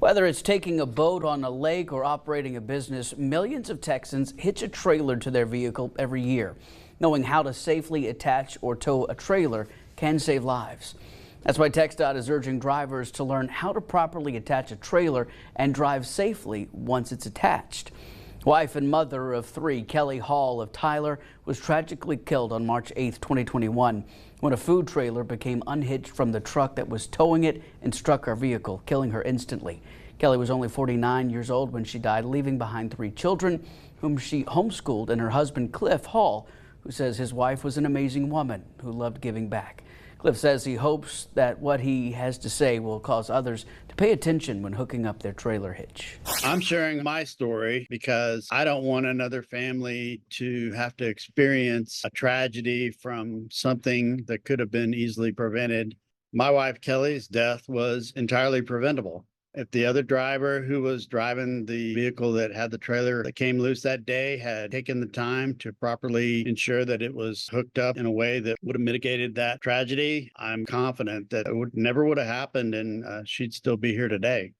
Whether it's taking a boat on a lake or operating a business, millions of Texans hitch a trailer to their vehicle every year. Knowing how to safely attach or tow a trailer can save lives. That's why TxDOT is urging drivers to learn how to properly attach a trailer and drive safely once it's attached. Wife and mother of three, Kelly Hall of Tyler, was tragically killed on March 8, 2021, when a food trailer became unhitched from the truck that was towing it and struck her vehicle, killing her instantly. Kelly was only 49 years old when she died, leaving behind three children, whom she homeschooled, and her husband, Cliff Hall, who says his wife was an amazing woman who loved giving back. Cliff says he hopes that what he has to say will cause others to pay attention when hooking up their trailer hitch. I'm sharing my story because I don't want another family to have to experience a tragedy from something that could have been easily prevented. My wife Kelly's death was entirely preventable. If the other driver who was driving the vehicle that had the trailer that came loose that day had taken the time to properly ensure that it was hooked up in a way that would have mitigated that tragedy, I'm confident that it never would have happened and she'd still be here today.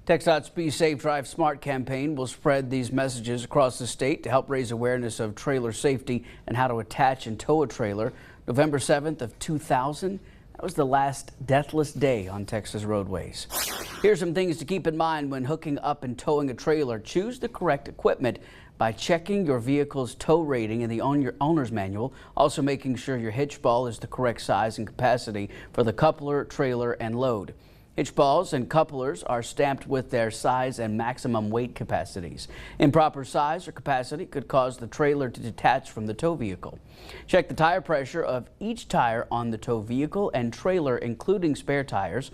TxDOT's Be Safe, Drive Smart campaign will spread these messages across the state to help raise awareness of trailer safety and how to attach and tow a trailer. November 7th of 2000. That was the last deathless day on Texas roadways. Here's some things to keep in mind when hooking up and towing a trailer. Choose the correct equipment by checking your vehicle's tow rating in the owner's manual. Also making sure your hitch ball is the correct size and capacity for the coupler, trailer, and load. Hitch balls and couplers are stamped with their size and maximum weight capacities. Improper size or capacity could cause the trailer to detach from the tow vehicle. Check the tire pressure of each tire on the tow vehicle and trailer, including spare tires.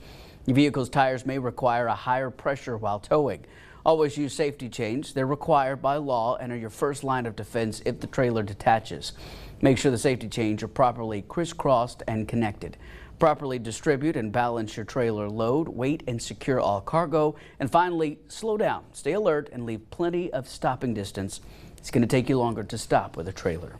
Your vehicle's tires may require a higher pressure while towing. Always use safety chains. They're required by law and are your first line of defense if the trailer detaches. Make sure the safety chains are properly crisscrossed and connected. Properly distribute and balance your trailer load, weight, and secure all cargo. And finally, slow down, stay alert, and leave plenty of stopping distance. It's going to take you longer to stop with a trailer.